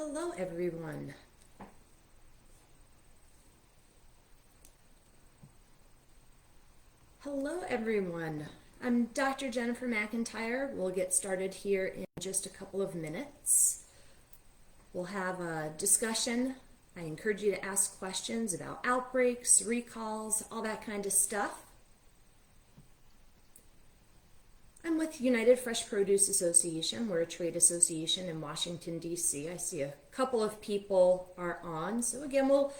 Hello, everyone. Hello, everyone. I'm Dr. Jennifer McIntire. We'll get started here in just a couple of minutes. We'll have a discussion. I encourage you to ask questions about outbreaks, recalls, all that kind of stuff. I'm with United Fresh Produce Association. We're a trade association in Washington, D.C. I see a couple of people are on. So again, we'll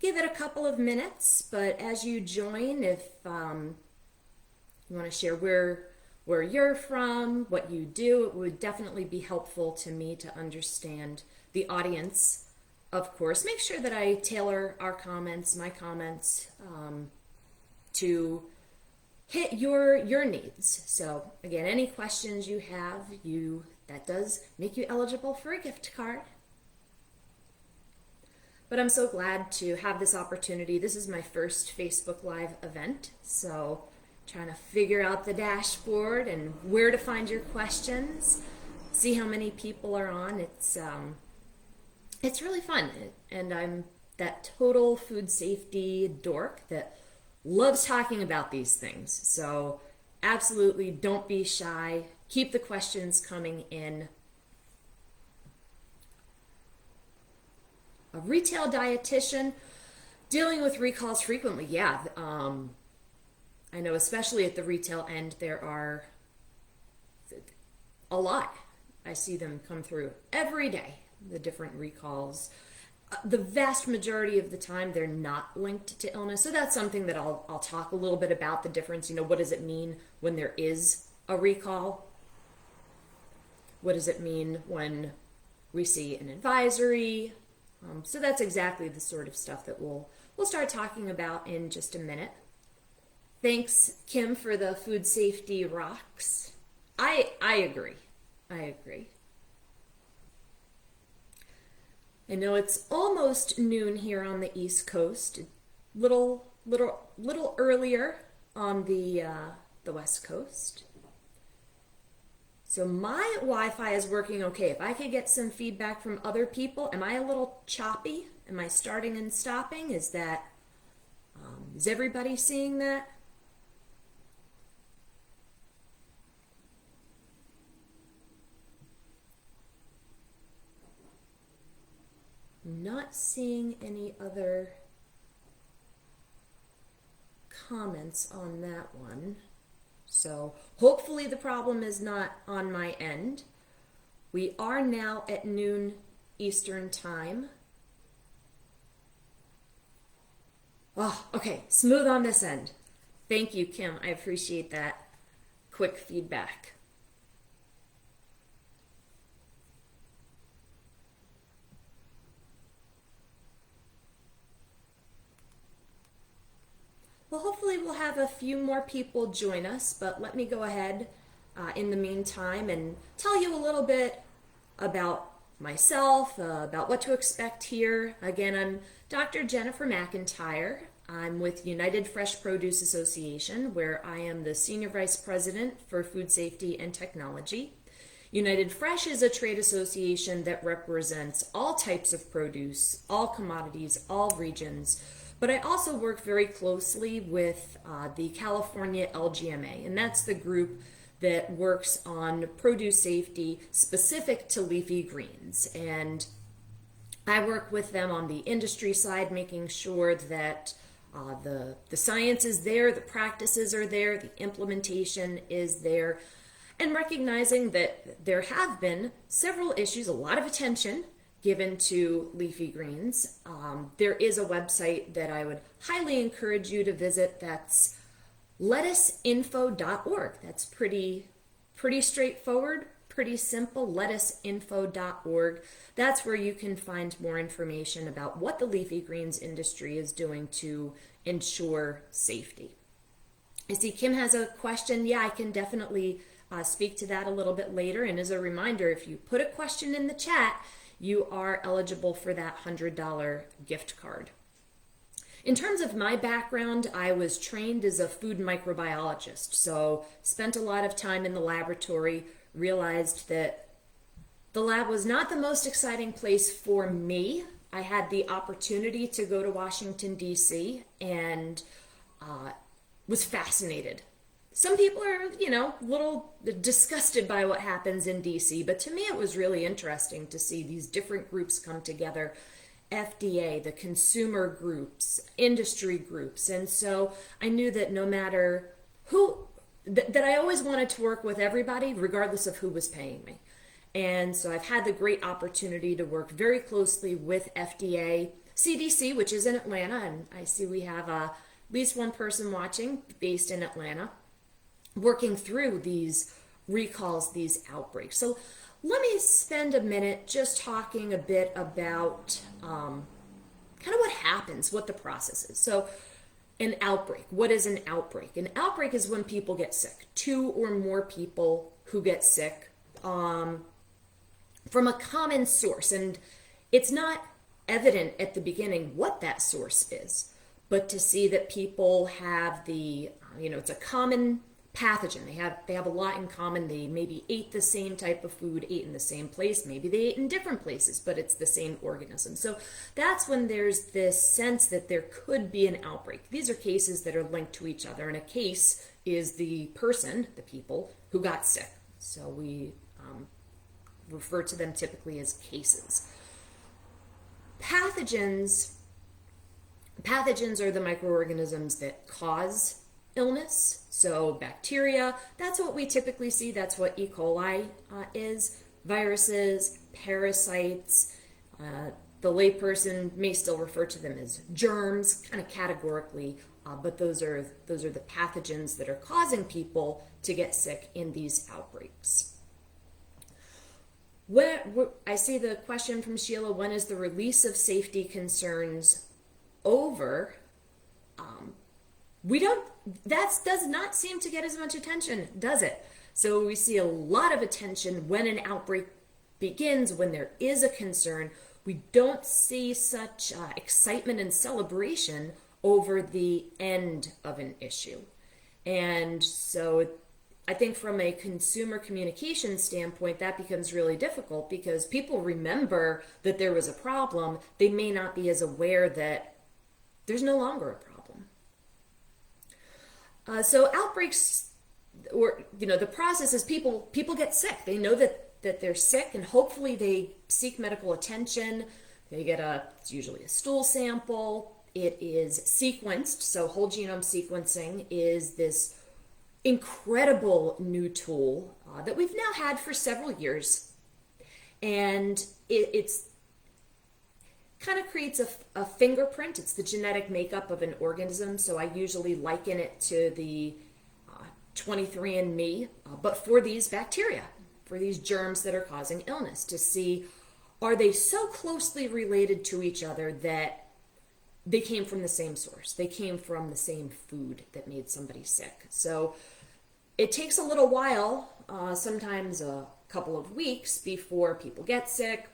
give it a couple of minutes, but as you join, if you want to share where you're from, what you do, it would definitely be helpful to me to understand the audience. Of course, make sure that I tailor our comments, my comments, to hit your needs. So again, any questions you have, that does make you eligible for a gift card. But I'm so glad to have this opportunity. This is my first Facebook Live event, so trying to figure out the dashboard and where to find your questions, see how many people are on. It's really fun, and I'm that total food safety dork that loves talking about these things. So absolutely don't be shy. Keep the questions coming in. A retail dietitian dealing with recalls frequently. Yeah, I know especially at the retail end there are a lot. I see them come through every day, the different recalls. The vast majority of the time they're not linked to illness. So that's something that I'll talk a little bit about, the difference. What does it mean when there is a recall? What does it mean when we see an advisory? So that's exactly the sort of stuff that we'll start talking about in just a minute. Thanks, Kim, for the food safety rocks. I agree. I know it's almost noon here on the East Coast, little earlier on the West Coast. So my Wi-Fi is working okay. If I could get some feedback from other people, am I a little choppy? Am I starting and stopping? Is everybody seeing that? Not seeing any other comments on that one. So hopefully the problem is not on my end. We are now at noon Eastern time. Oh, okay, smooth on this end. Thank you, Kim. I appreciate that quick feedback. Well, hopefully we'll have a few more people join us, but let me go ahead in the meantime and tell you a little bit about myself, about what to expect here. Again, I'm Dr. Jennifer McIntire. I'm with United Fresh Produce Association, where I am the Senior Vice President for Food Safety and Technology. United Fresh is a trade association that represents all types of produce, all commodities, all regions. But I also work very closely with the California LGMA, and that's the group that works on produce safety specific to leafy greens. And I work with them on the industry side, making sure that the science is there, the practices are there, the implementation is there, and recognizing that there have been several issues, a lot of attention given to leafy greens. There is a website that I would highly encourage you to visit. That's lettuceinfo.org. That's pretty straightforward, pretty simple, lettuceinfo.org. That's where you can find more information about what the leafy greens industry is doing to ensure safety. I see Kim has a question. Yeah, I can definitely speak to that a little bit later. And as a reminder, if you put a question in the chat, you are eligible for that $100 gift card. In terms of my background, I was trained as a food microbiologist, so spent a lot of time in the laboratory, realized that The lab was not the most exciting place for me. I had the opportunity to go to Washington, D.C., and was fascinated. Some people are, a little disgusted by what happens in DC, but to me it was really interesting to see these different groups come together. FDA, the consumer groups, industry groups. And so I knew that no matter who, that I always wanted to work with everybody, regardless of who was paying me. And so I've had the great opportunity to work very closely with FDA, CDC, which is in Atlanta, and I see we have at least one person watching based in Atlanta, working through these recalls, these outbreaks. So let me spend a minute just talking a bit about kind of what happens, what the process is. So an outbreak, what is an outbreak? An outbreak is when people get sick, 2 or more people who get sick from a common source. And it's not evident at the beginning what that source is, but to see that people have it's a common pathogen. They have a lot in common. They maybe ate the same type of food, ate in the same place. Maybe they ate in different places, but it's the same organism. So that's when there's this sense that there could be an outbreak. These are cases that are linked to each other, and a case is the person, the people who got sick. So we refer to them typically as cases. Pathogens are the microorganisms that cause illness. So bacteria, that's what we typically see. That's what E. coli is. Viruses, parasites, the layperson may still refer to them as germs, kind of categorically, but those are the pathogens that are causing people to get sick in these outbreaks. I see the question from Sheila, when is the release of safety concerns over? That does not seem to get as much attention, does it? So we see a lot of attention when an outbreak begins, when there is a concern. We don't see such excitement and celebration over the end of an issue. And so I think from a consumer communication standpoint, that becomes really difficult because people remember that there was a problem. They may not be as aware that there's no longer a problem. So outbreaks, or the process is people get sick. They know that they're sick, and hopefully they seek medical attention. They get it's usually a stool sample. It is sequenced. So whole genome sequencing is this incredible new tool that we've now had for several years, and it's kind of creates a fingerprint. It's the genetic makeup of an organism. So I usually liken it to the 23andMe, but for these bacteria, for these germs that are causing illness, to see, are they so closely related to each other that they came from the same source? They came from the same food that made somebody sick. So it takes a little while, sometimes a couple of weeks, before people get sick,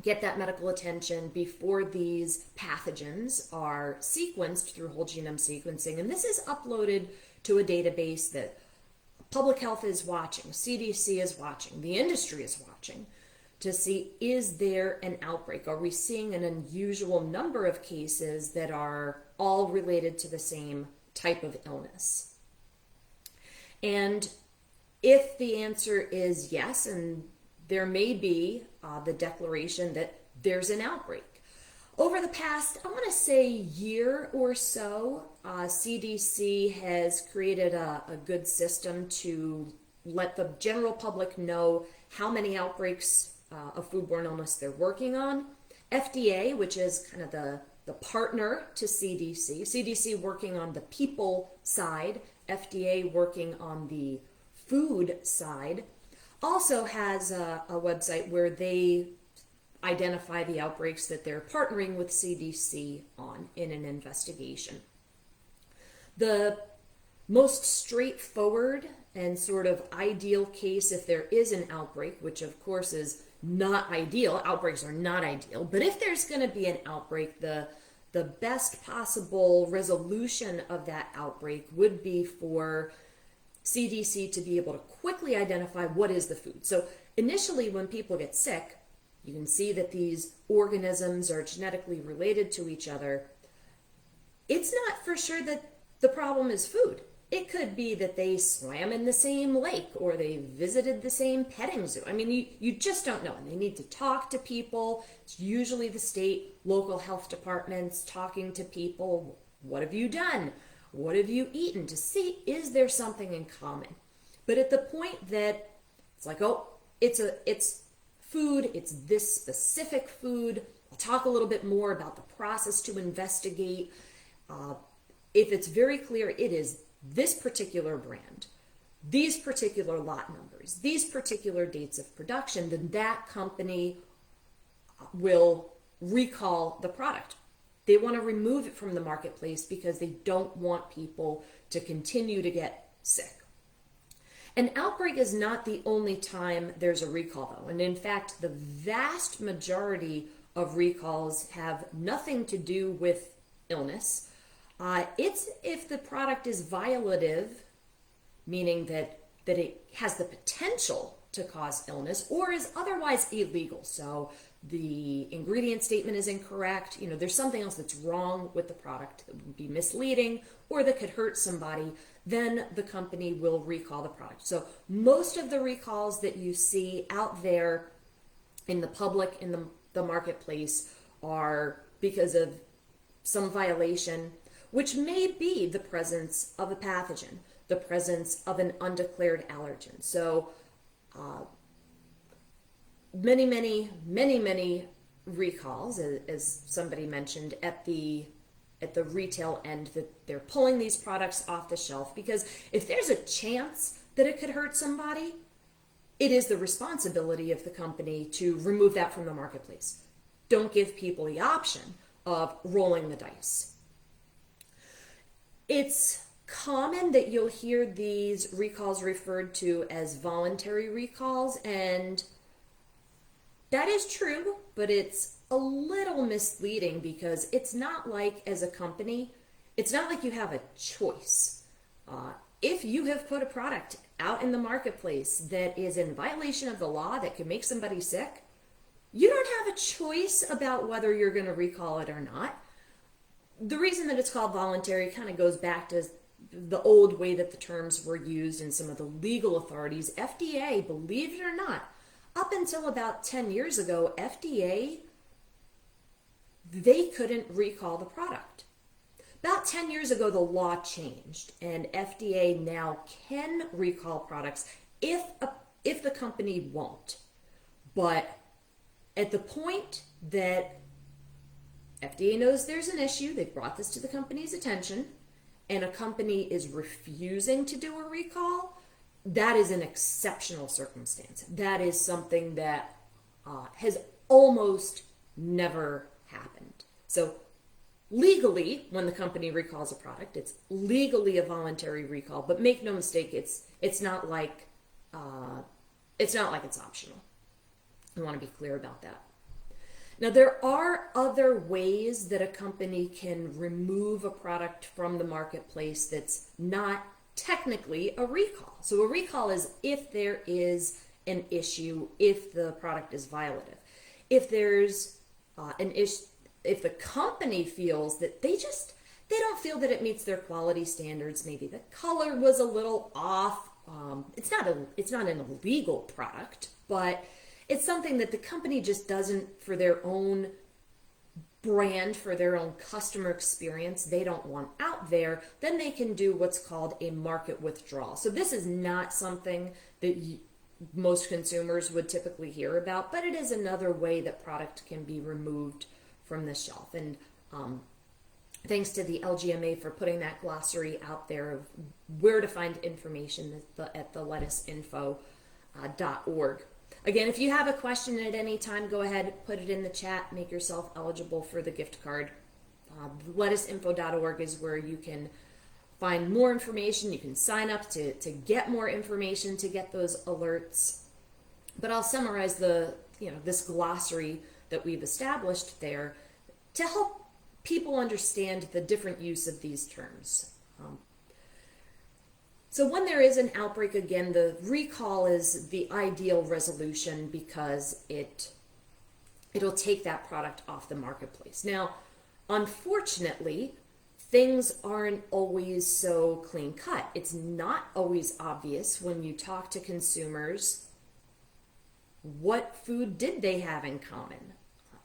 get that medical attention, before these pathogens are sequenced through whole genome sequencing. And this is uploaded to a database that public health is watching, CDC is watching, the industry is watching, to see, is there an outbreak? Are we seeing an unusual number of cases that are all related to the same type of illness? And if the answer is yes, and there may be the declaration that there's an outbreak. Over the past, I want to say, year or so, CDC has created a good system to let the general public know how many outbreaks of foodborne illness they're working on. FDA, which is kind of the partner to CDC, CDC working on the people side, FDA working on the food side, also has a website where they identify the outbreaks that they're partnering with CDC on in an investigation. The most straightforward and sort of ideal case, if there is an outbreak, which of course is not ideal, outbreaks are not ideal, but if there's going to be an outbreak, the best possible resolution of that outbreak would be for CDC to be able to quickly identify what is the food. So initially when people get sick, you can see that these organisms are genetically related to each other. It's not for sure that the problem is food. It could be that they swam in the same lake or they visited the same petting zoo. I mean, you just don't know. And they need to talk to people. It's usually the state, local health departments talking to people. What have you done? What have you eaten? To see, is there something in common? But at the point that it's like, oh, it's food, it's this specific food. I'll talk a little bit more about the process to investigate. If it's very clear it is this particular brand, these particular lot numbers, these particular dates of production, then that company will recall the product. They want to remove it from the marketplace because they don't want people to continue to get sick. An outbreak is not the only time there's a recall, though. And in fact, the vast majority of recalls have nothing to do with illness. It's if the product is violative, meaning that it has the potential to cause illness, or is otherwise illegal. So the ingredient statement is incorrect. There's something else that's wrong with the product that would be misleading or that could hurt somebody, then the company will recall the product. So most of the recalls that you see out there in the public, in the marketplace, are because of some violation, which may be the presence of a pathogen, the presence of an undeclared allergen. So many recalls, as somebody mentioned, at the retail end, that they're pulling these products off the shelf because if there's a chance that it could hurt somebody, it is the responsibility of the company to remove that from the marketplace. Don't give people the option of rolling the dice. It's common that you'll hear these recalls referred to as voluntary recalls, and that is true, but it's a little misleading because it's not like, as a company, it's not like you have a choice. If you have put a product out in the marketplace that is in violation of the law that could make somebody sick, you don't have a choice about whether you're going to recall it or not. The reason that it's called voluntary kind of goes back to the old way that the terms were used in some of the legal authorities. FDA, believe it or not, up until about 10 years ago, FDA, they couldn't recall the product. About 10 years ago, the law changed, and FDA now can recall products if the company won't. But at the point that FDA knows there's an issue, they've brought this to the company's attention, and a company is refusing to do a recall, that is an exceptional circumstance. That is something that has almost never happened. So legally, when the company recalls a product, it's legally a voluntary recall. But make no mistake, it's not like it's optional. I want to be clear about that. Now, there are other ways that a company can remove a product from the marketplace that's not technically a recall. So a recall is if there is an issue, if the product is violative. If there's an issue, if the company feels that they don't feel that it meets their quality standards, maybe the color was a little off. It's not an illegal product, but it's something that the company just doesn't, for their own brand, for their own customer experience, they don't want out there, then they can do what's called a market withdrawal. So this is not something that most consumers would typically hear about, but it is another way that product can be removed from the shelf. And thanks to the LGMA for putting that glossary out there of where to find information at the lettuceinfo.org. Again, if you have a question at any time, go ahead, put it in the chat, make yourself eligible for the gift card. Lettuceinfo.org is where you can find more information. You can sign up to get more information, to get those alerts. But I'll summarize this glossary that we've established there to help people understand the different use of these terms. So when there is an outbreak, again, the recall is the ideal resolution because it'll take that product off the marketplace. Now, unfortunately, things aren't always so clean cut. It's not always obvious when you talk to consumers what food did they have in common.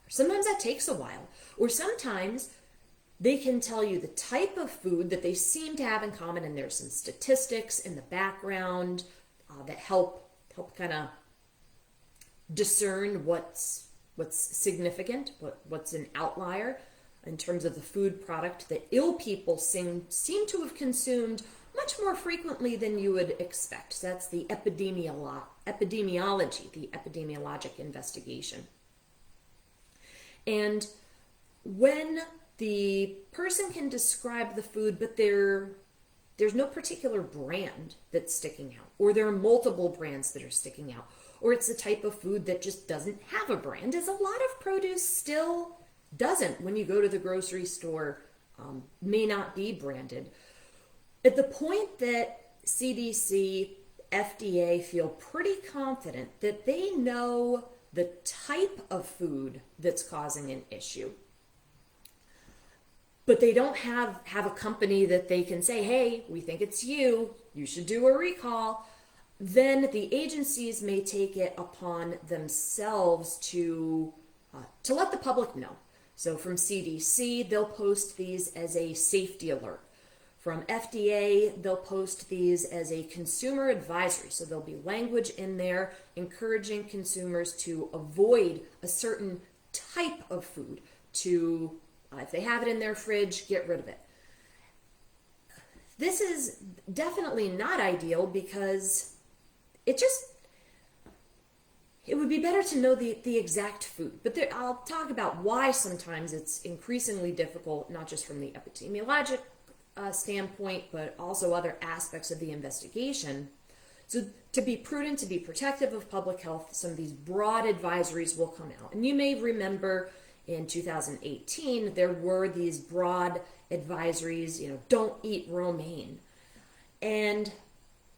Sometimes that takes a while, or sometimes they can tell you the type of food that they seem to have in common, and there's some statistics in the background that help kind of discern what's significant, what's an outlier in terms of the food product that ill people seem to have consumed much more frequently than you would expect. So that's the epidemiology, the epidemiologic investigation. And when the person can describe the food, but there's no particular brand that's sticking out, or there are multiple brands that are sticking out, or it's a type of food that just doesn't have a brand, as a lot of produce still doesn't when you go to the grocery store, may not be branded. At the point that CDC, FDA feel pretty confident that they know the type of food that's causing an issue, but they don't have a company that they can say, hey, we think it's you should do a recall, then the agencies may take it upon themselves to let the public know. So from CDC, they'll post these as a safety alert. From FDA, they'll post these as a consumer advisory. So there'll be language in there encouraging consumers to avoid a certain type of food, to, if they have it in their fridge, get rid of it. This is definitely not ideal because it would be better to know the exact food. But I'll talk about why sometimes it's increasingly difficult, not just from the epidemiologic standpoint, but also other aspects of the investigation. So to be prudent, to be protective of public health, some of these broad advisories will come out. And you may remember in 2018, there were these broad advisories, don't eat romaine. And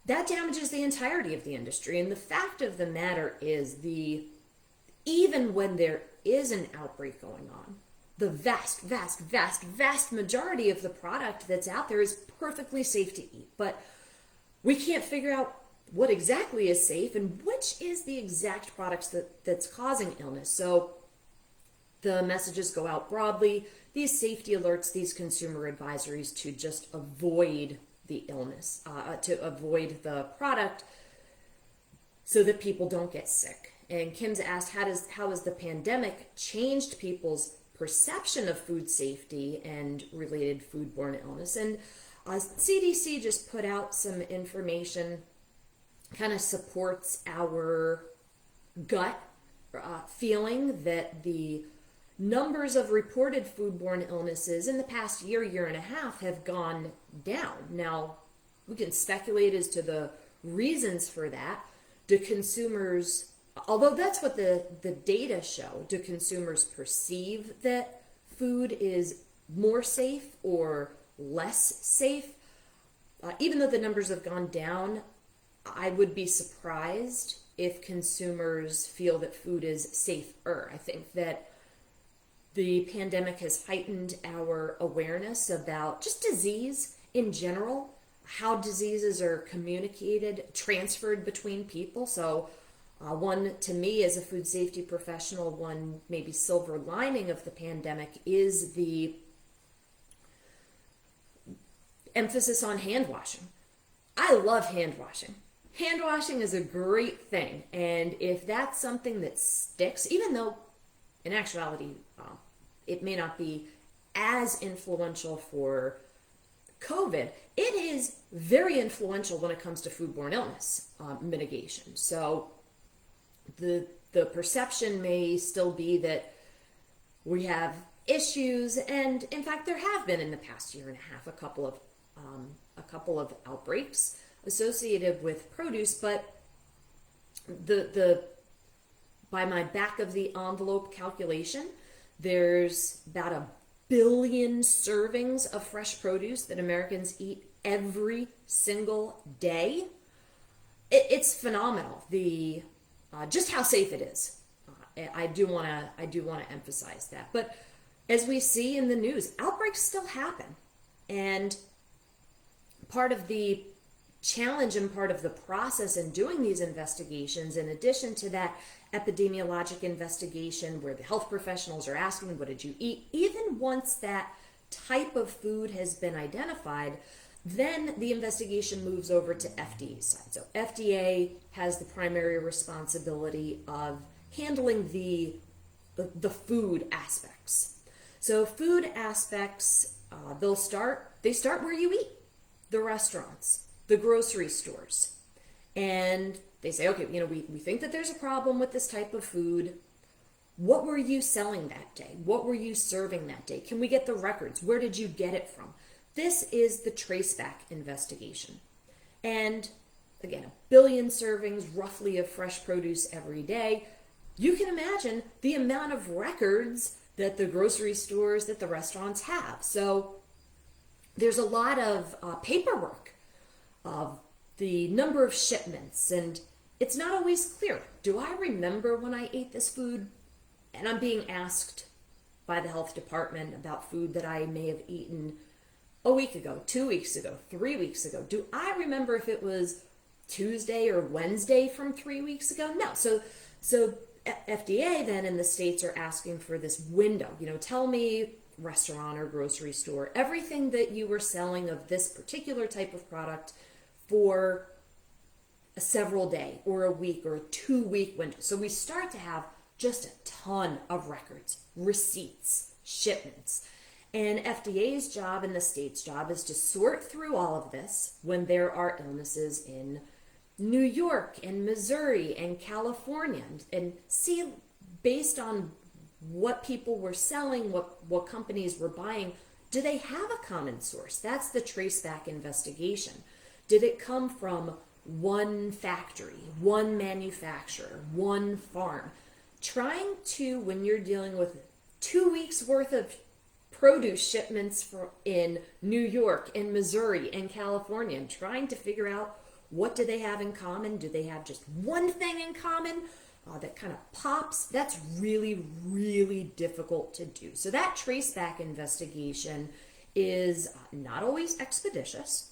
that damages the entirety of the industry. And the fact of the matter is, even when there is an outbreak going on, the vast, vast, vast, vast majority of the product that's out there is perfectly safe to eat. But we can't figure out what exactly is safe and which is the exact products that's causing illness. So the messages go out broadly, these safety alerts, these consumer advisories, to just avoid the illness, to avoid the product so that people don't get sick. And Kim's asked, how has the pandemic changed people's perception of food safety and related foodborne illness? And CDC just put out some information, kind of supports our gut feeling that the numbers of reported foodborne illnesses in the past year and a half have gone down. Now, we can speculate as to the reasons for that. Do consumers, although that's what the data show, do consumers perceive that food is more safe or less safe? Even though the numbers have gone down, I would be surprised if consumers feel that food is safer. I think that the pandemic has heightened our awareness about just disease in general, how diseases are communicated, transferred between people. So one, to me, as a food safety professional, one maybe silver lining of the pandemic is the emphasis on hand washing. I love hand washing. Hand washing is a great thing. And if that's something that sticks, even though in actuality, it may not be as influential for COVID, it is very influential when it comes to foodborne illness mitigation. So the perception may still be that we have issues, and in fact there have been in the past year and a half a couple of outbreaks associated with produce, but the by my back of the envelope calculation, there's about 1 billion servings of fresh produce that Americans eat every single day, it's phenomenal. The just how safe it is. I do want to emphasize that. But as we see in the news, outbreaks still happen, and part of the challenge and part of the process in doing these investigations, in addition to that epidemiologic investigation where the health professionals are asking, what did you eat? Even once that type of food has been identified, then the investigation moves over to FDA's side. So FDA has the primary responsibility of handling the food aspects. So food aspects, they start where you eat, the restaurants, the grocery stores. And they say, okay, we think that there's a problem with this type of food. What were you selling that day? What were you serving that day? Can we get the records? Where did you get it from? This is the traceback investigation. And again, 1 billion servings roughly of fresh produce every day. You can imagine the amount of records that the grocery stores, that the restaurants have. So there's a lot of paperwork of the number of shipments, and it's not always clear. Do I remember when I ate this food? And I'm being asked by the health department about food that I may have eaten a week ago, 2 weeks ago, 3 weeks ago. Do I remember if it was Tuesday or Wednesday from 3 weeks ago? No. So FDA then in the states are asking for this window. Tell me, restaurant or grocery store, everything that you were selling of this particular type of product for a several day or a week or a 2 week window. So we start to have just a ton of records, receipts, shipments. And FDA's job and the state's job is to sort through all of this when there are illnesses in New York and Missouri and California, and see, based on what people were selling, what companies were buying, do they have a common source? That's the traceback investigation. Did it come from one factory, one manufacturer, one farm? Trying to, when you're dealing with 2 weeks worth of produce shipments in New York, in Missouri, and California, and trying to figure out what do they have in common? Do they have just one thing in common that kind of pops? That's really, really difficult to do. So that traceback investigation is not always expeditious.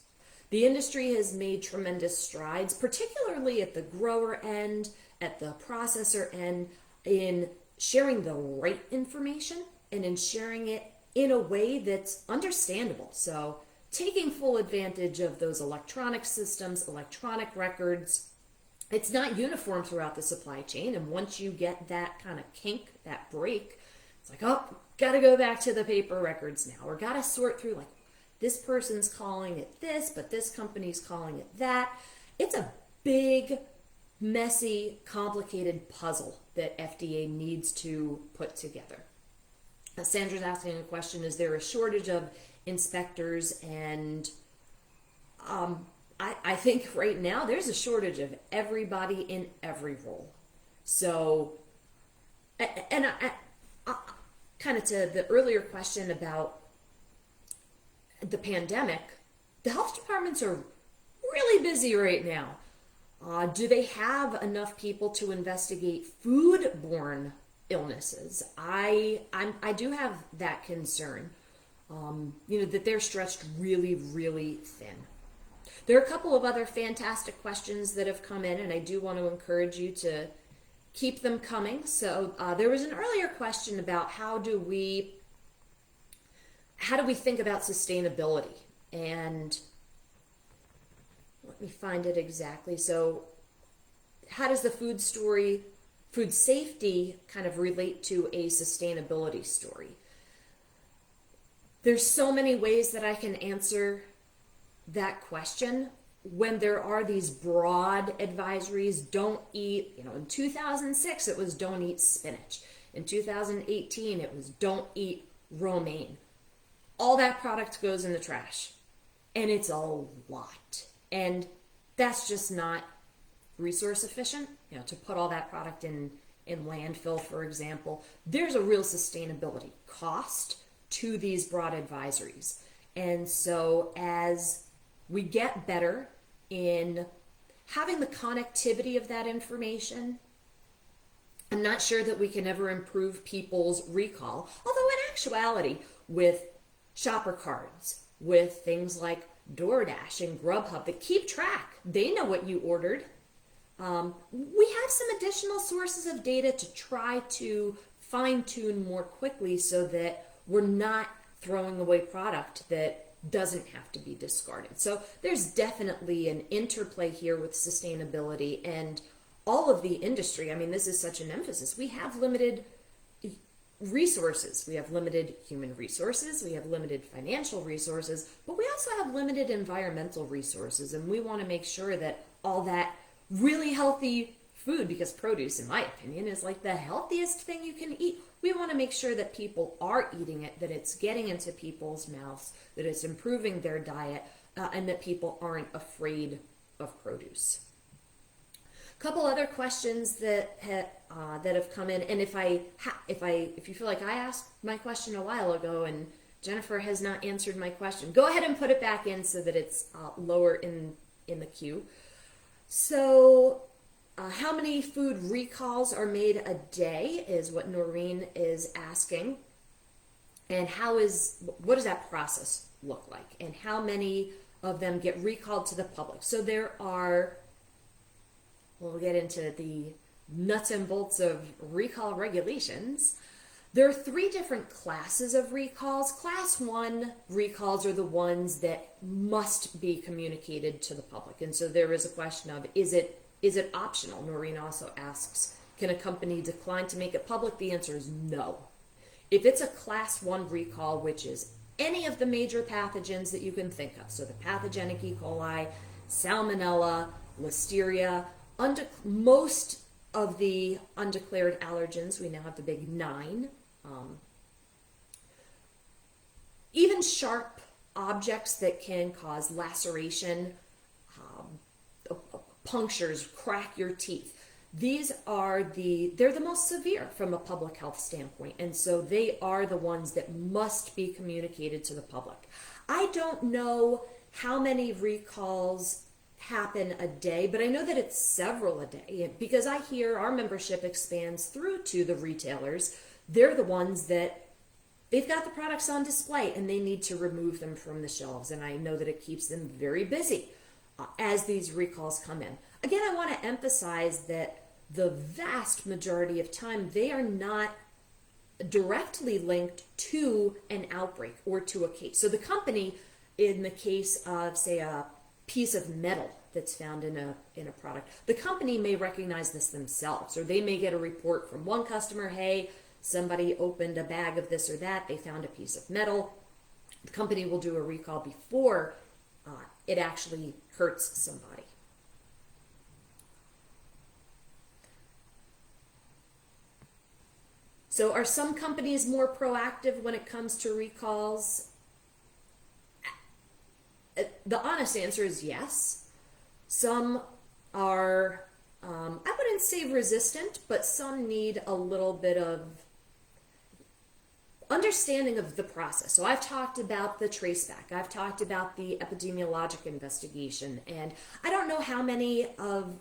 The industry has made tremendous strides, particularly at the grower end, at the processor end, in sharing the right information and in sharing it in a way that's understandable. So taking full advantage of those electronic systems, electronic records. It's not uniform throughout the supply chain. And once you get that kind of kink, that break, it's like, oh, got to go back to the paper records now. Or got to sort through, like, this person's calling it this, but this company's calling it that. It's a big, messy, complicated puzzle that FDA needs to put together. Sandra's asking a question, is there a shortage of inspectors? And I think right now there's a shortage of everybody in every role. So, and I kind of to the earlier question about the pandemic, the health departments are really busy right now. Do they have enough people to investigate foodborne illnesses? I do have that concern. That they're stretched really, really thin. There are a couple of other fantastic questions that have come in, and I do want to encourage you to keep them coming. So there was an earlier question about how do we think about sustainability, and let me find it exactly. So how does the food safety kind of relate to a sustainability story? There's so many ways that I can answer that question when there are these broad advisories. Don't eat, in 2006 it was don't eat spinach. In 2018 it was don't eat romaine. All that product goes in the trash, and it's a lot. And that's just not resource efficient, to put all that product in landfill, for example. There's a real sustainability cost to these broad advisories. And so as we get better in having the connectivity of that information. I'm not sure that we can ever improve people's recall, although in actuality, with shopper cards, with things like DoorDash and Grubhub that keep track, they know what you ordered. We have some additional sources of data to try to fine tune more quickly so that we're not throwing away product that doesn't have to be discarded. So there's definitely an interplay here with sustainability and all of the industry. I mean, this is such an emphasis. We have limited resources. We have limited human resources. We have limited financial resources, but we also have limited environmental resources. And we want to make sure that all that really healthy food, because produce, in my opinion, is like the healthiest thing you can eat. We want to make sure that people are eating it, that it's getting into people's mouths, that it's improving their diet, and that people aren't afraid of produce. A couple other questions that have come in, and if you feel like I asked my question a while ago and Jennifer has not answered my question, go ahead and put it back in so that it's lower in the queue. So, how many food recalls are made a day is what Noreen is asking, and what does that process look like, and how many of them get recalled to the public? So there are, we'll get into the nuts and bolts of recall regulations. There are 3 different classes of recalls. Class 1 recalls are the ones that must be communicated to the public. And so there is a question of, is it optional? Noreen also asks, can a company decline to make it public? The answer is no. If it's a class 1 recall, which is any of the major pathogens that you can think of, so the pathogenic E. coli, salmonella, listeria, most of the undeclared allergens, we now have the big 9. Even sharp objects that can cause laceration, punctures, crack your teeth. These are they're the most severe from a public health standpoint, and so they are the ones that must be communicated to the public. I don't know how many recalls happen a day, but I know that it's several a day because I hear our membership expands through to the retailers. They're the ones that they've got the products on display and they need to remove them from the shelves, and I know that it keeps them very busy as these recalls come in. Again, I want to emphasize that the vast majority of time they are not directly linked to an outbreak or to a case. So the company, in the case of, say, a piece of metal that's found in a product, the company may recognize this themselves, or they may get a report from one customer, hey, somebody opened a bag of this or that, they found a piece of metal. The company will do a recall before it actually hurts somebody. So are some companies more proactive when it comes to recalls? The honest answer is yes. Some are, I wouldn't say resistant, but some need a little bit of understanding of the process. So I've talked about the traceback. I've talked about the epidemiologic investigation. And I don't know how many of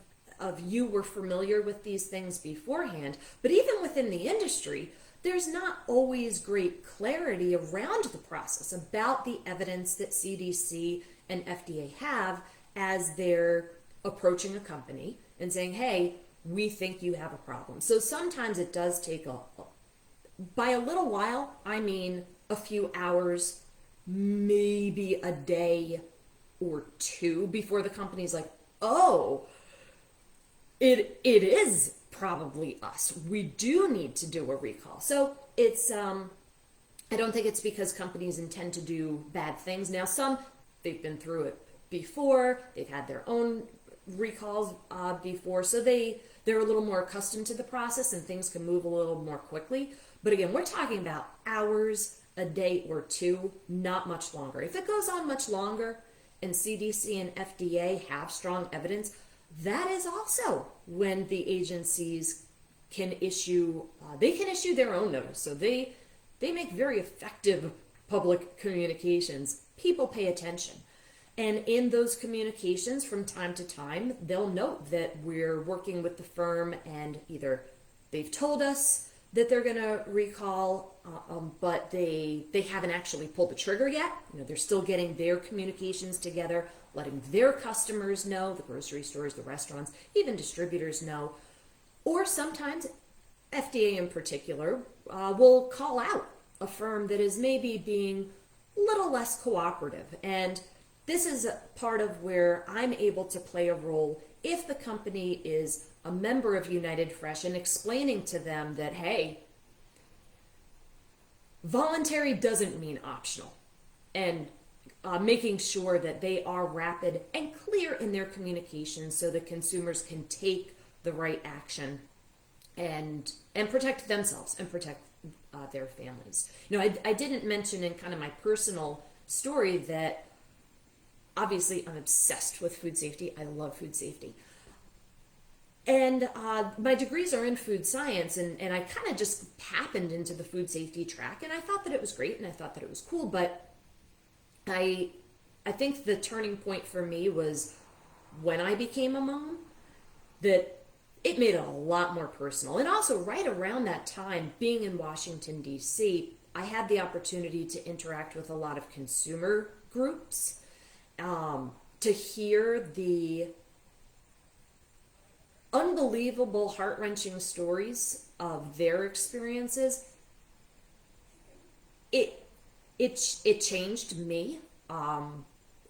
you were familiar with these things beforehand, but even within the industry, there's not always great clarity around the process about the evidence that CDC and FDA have as they're approaching a company and saying, hey, we think you have a problem. So sometimes it does take by a little while, I mean a few hours, maybe a day or 2 before the company's like, oh, it is probably us. We do need to do a recall. So it's, I don't think it's because companies intend to do bad things. Now, some, they've been through it before, they've had their own recalls before, so they're a little more accustomed to the process and things can move a little more quickly. But again, we're talking about hours, a day or 2, not much longer. If it goes on much longer and CDC and FDA have strong evidence, that is also when the agencies can issue, their own notice. So they make very effective public communications. People pay attention. And in those communications from time to time, they'll note that we're working with the firm and either they've told us that they're going to recall, but they haven't actually pulled the trigger yet. They're still getting their communications together, letting their customers know, the grocery stores, the restaurants, even distributors know. Or sometimes, FDA in particular, will call out a firm that is maybe being a little less cooperative. And this is a part of where I'm able to play a role if the company is a member of United Fresh and explaining to them that, hey, voluntary doesn't mean optional. And making sure that they are rapid and clear in their communication so that consumers can take the right action and protect themselves and protect their families. I didn't mention in kind of my personal story that obviously I'm obsessed with food safety. I love food safety. And my degrees are in food science, and I kind of just happened into the food safety track, and I thought that it was great and I thought that it was cool, but I think the turning point for me was when I became a mom, that it made it a lot more personal. And also right around that time, being in Washington, D.C., I had the opportunity to interact with a lot of consumer groups, to hear the unbelievable, heart-wrenching stories of their experiences. It changed me.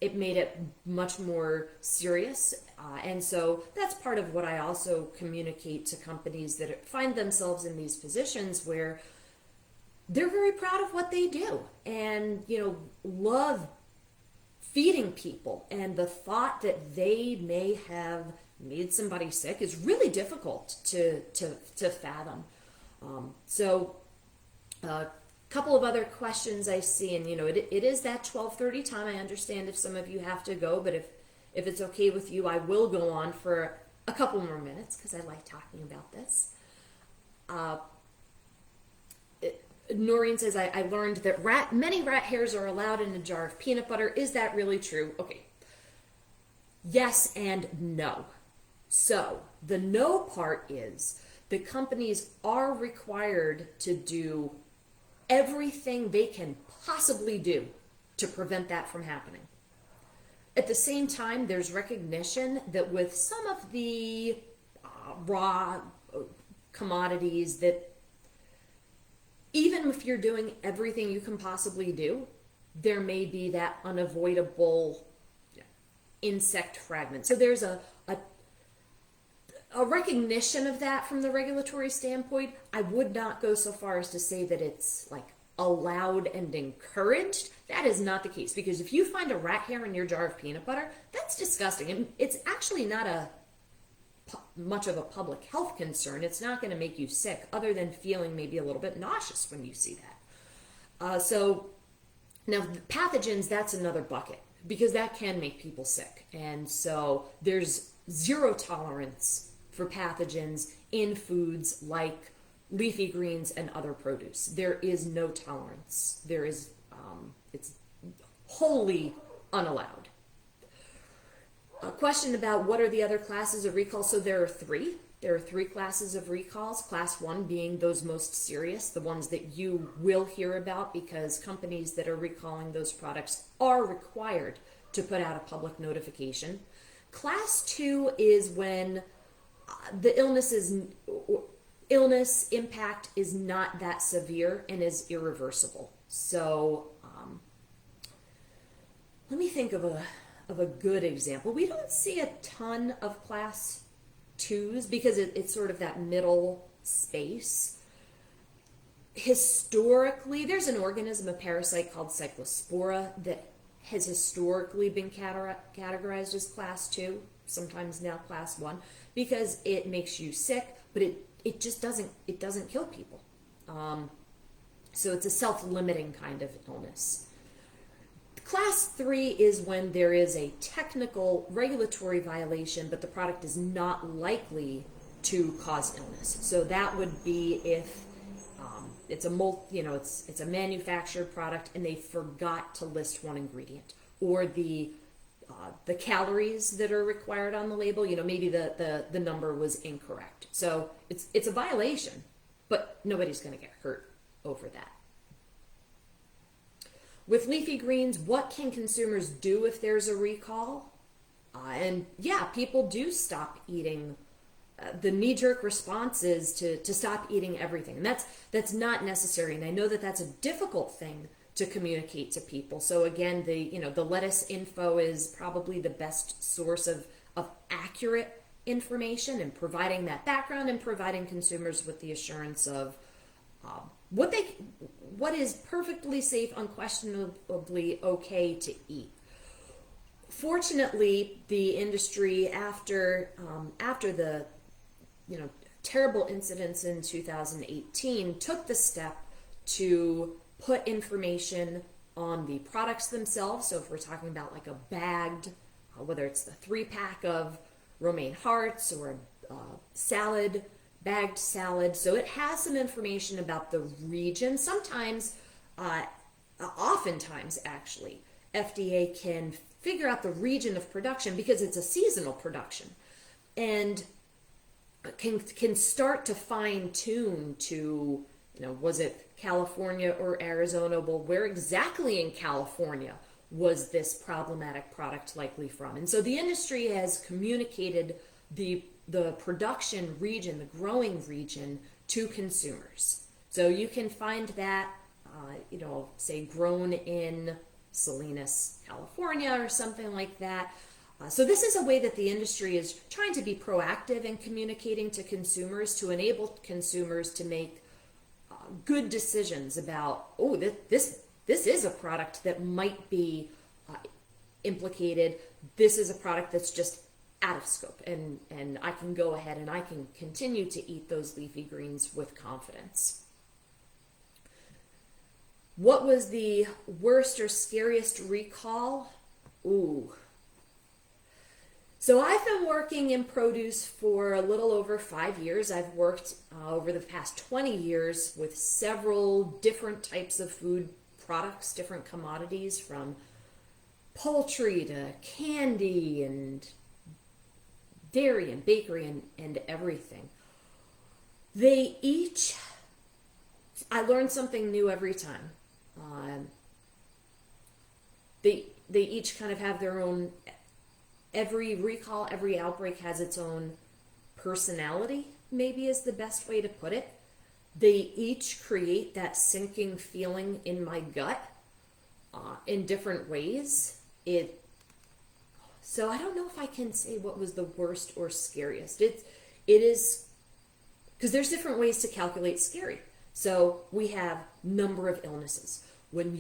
It made it much more serious. And so that's part of what I also communicate to companies that find themselves in these positions where they're very proud of what they do and, love feeding people. And the thought that they may have made somebody sick is really difficult to fathom. So a couple of other questions I see, and it is that 12:30 time. I understand if some of you have to go, but if it's okay with you, I will go on for a couple more minutes because I like talking about this. Noreen says, I learned that many rat hairs are allowed in a jar of peanut butter. Is that really true? Okay. Yes and no. So the no part is that companies are required to do everything they can possibly do to prevent that from happening. At the same time, there's recognition that with some of the raw commodities that even if you're doing everything you can possibly do, there may be that unavoidable insect fragment. So there's a recognition of that from the regulatory standpoint. I would not go so far as to say that it's like allowed and encouraged. That is not the case, because if you find a rat hair in your jar of peanut butter, that's disgusting. And it's actually not much of a public health concern. It's not going to make you sick other than feeling maybe a little bit nauseous when you see that. So now pathogens, that's another bucket because that can make people sick. And so there's zero tolerance for pathogens in foods like leafy greens and other produce. There is no tolerance. There is, it's wholly unallowed. A question about what are the other classes of recalls. So there are three. There are three classes of recalls. Class 1 being those most serious, the ones that you will hear about because companies that are recalling those products are required to put out a public notification. Class 2 is when the illness impact is not that severe and is irreversible. So let me think of a good example. We don't see a ton of class 2s because it's sort of that middle space. Historically, there's an organism, a parasite called Cyclospora that has historically been categorized as class 2, sometimes now class 1, because it makes you sick, but it just doesn't kill people. So it's a self-limiting kind of illness. Class 3 is when there is a technical regulatory violation, but the product is not likely to cause illness. So that would be if it's a manufactured product and they forgot to list one ingredient, or the the calories that are required on the label. Maybe the number was incorrect. So it's a violation, but nobody's going to get hurt over that. With leafy greens, what can consumers do if there's a recall? And yeah, people do stop eating. The knee-jerk response is to stop eating everything, and that's not necessary. And I know that that's a difficult thing to communicate to people. So again, the lettuce info is probably the best source of accurate information, and providing that background and providing consumers with the assurance of what is perfectly safe, unquestionably okay to eat. Fortunately, the industry, after the terrible incidents in 2018, took the step to put information on the products themselves. So if we're talking about like a bagged, whether it's the 3-pack of romaine hearts or a salad, bagged salad, so it has some information about the region. Sometimes, oftentimes actually, FDA can figure out the region of production because it's a seasonal production, and can start to fine tune to, was it California or Arizona? Well, where exactly in California was this problematic product likely from? And so the industry has communicated the production region, the growing region, to consumers. So you can find that, say grown in Salinas, California, or something like that. So this is a way that the industry is trying to be proactive in communicating to consumers to enable consumers to make good decisions about, this is a product that might be implicated. This is a product that's just out of scope, and I can go ahead and I can continue to eat those leafy greens with confidence. What was the worst or scariest recall? So I've been working in produce for a little over 5 years. I've worked over the past 20 years with several different types of food products, different commodities, from poultry to candy and dairy and bakery and everything. I learn something new every time. They each kind of have their own, every recall, every outbreak has its own personality, maybe is the best way to put it. They each create that sinking feeling in my gut in different ways. So I don't know if I can say what was the worst or scariest. It is, because there's different ways to calculate scary. So we have number of illnesses. When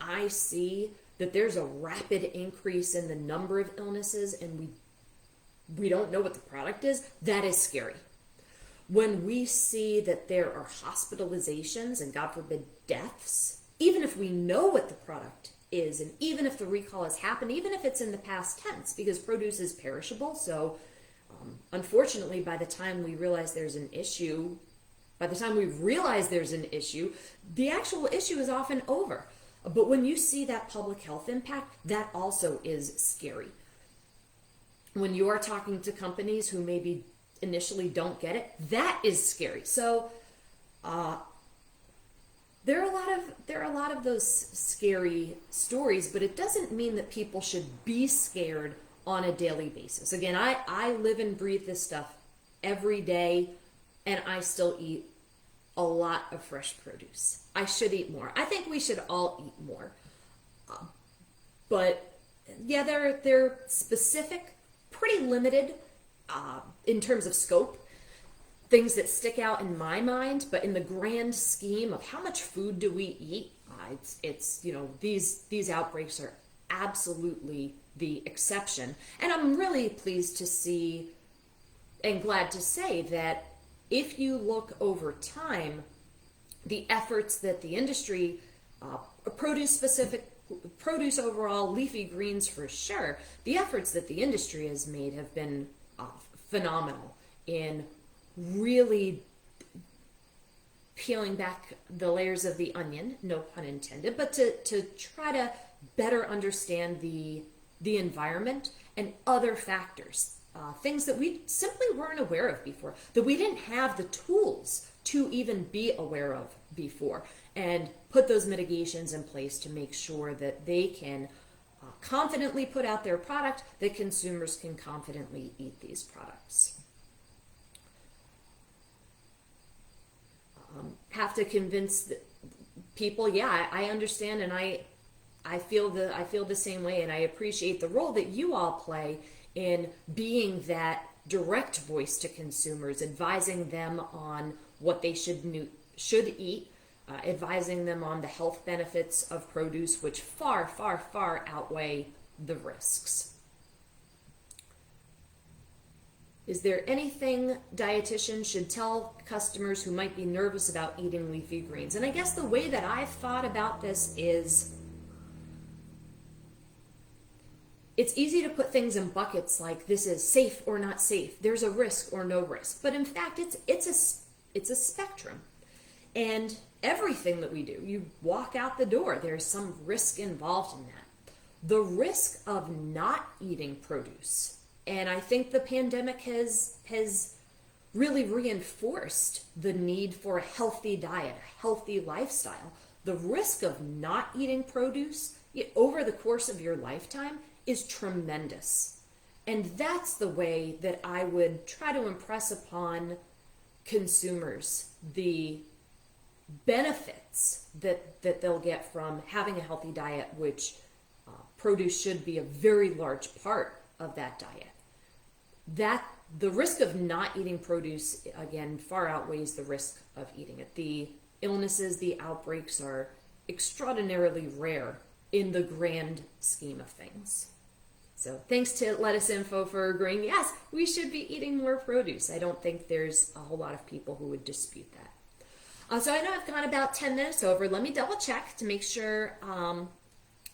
I see that there's a rapid increase in the number of illnesses and we don't know what the product is, that is scary. When we see that there are hospitalizations and, God forbid, deaths, even if we know what the product is, and even if the recall has happened, even if it's in the past tense, because produce is perishable, so unfortunately, by the time we realize there's an issue, the actual issue is often over. But when you see that public health impact, that also is scary. When you are talking to companies who maybe initially don't get it, that is scary. So there are a lot of those scary stories, but it doesn't mean that people should be scared on a daily basis. Again, I live and breathe this stuff every day, and I still eat a lot of fresh produce. I should eat more. I think we should all eat more. But yeah, they're specific, pretty limited in terms of scope, things that stick out in my mind. But in the grand scheme of how much food do we eat, it's these outbreaks are absolutely the exception. And I'm really pleased to see and glad to say that if you look over time, the efforts that the industry, produce overall, leafy greens for sure, the efforts that the industry has made have been phenomenal in really peeling back the layers of the onion, no pun intended, but to try to better understand the the environment, and other factors. Things that we simply weren't aware of before, that we didn't have the tools to even be aware of before, and put those mitigations in place to make sure that they can confidently put out their product, that consumers can confidently eat these products. Have to convince people, yeah, I understand, and I feel the same way, and I appreciate the role that you all play in being that direct voice to consumers, advising them on what they should eat, advising them on the health benefits of produce, which far, far, far outweigh the risks. Is there anything dietitians should tell customers who might be nervous about eating leafy greens? And I guess the way that I've thought about this is, it's easy to put things in buckets like this is safe or not safe, there's a risk or no risk. But in fact, it's a spectrum. And everything that we do, you walk out the door, there's some risk involved in that. The risk of not eating produce, and I think the pandemic has really reinforced the need for a healthy diet, a healthy lifestyle. The risk of not eating produce over the course of your lifetime is tremendous. And that's the way that I would try to impress upon consumers the benefits that they'll get from having a healthy diet, which produce should be a very large part of that diet. That the risk of not eating produce, again, far outweighs the risk of eating it. The illnesses, the outbreaks are extraordinarily rare in the grand scheme of things. So thanks to Lettuce Info for agreeing, yes, we should be eating more produce. I don't think there's a whole lot of people who would dispute that. So I know I've gone about 10 minutes over. Let me double check to make sure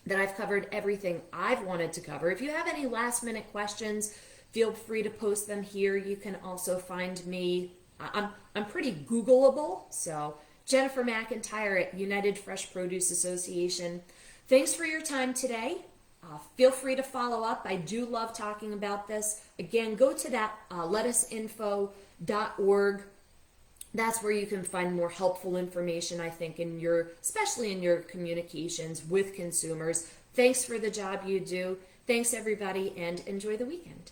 that I've covered everything I've wanted to cover. If you have any last minute questions, feel free to post them here. You can also find me, I'm pretty Googleable, so Jennifer McIntire at United Fresh Produce Association. Thanks for your time today. Feel free to follow up. I do love talking about this. Again, go to that lettuceinfo.org. That's where you can find more helpful information, I think, especially in your communications with consumers. Thanks for the job you do. Thanks, everybody, and enjoy the weekend.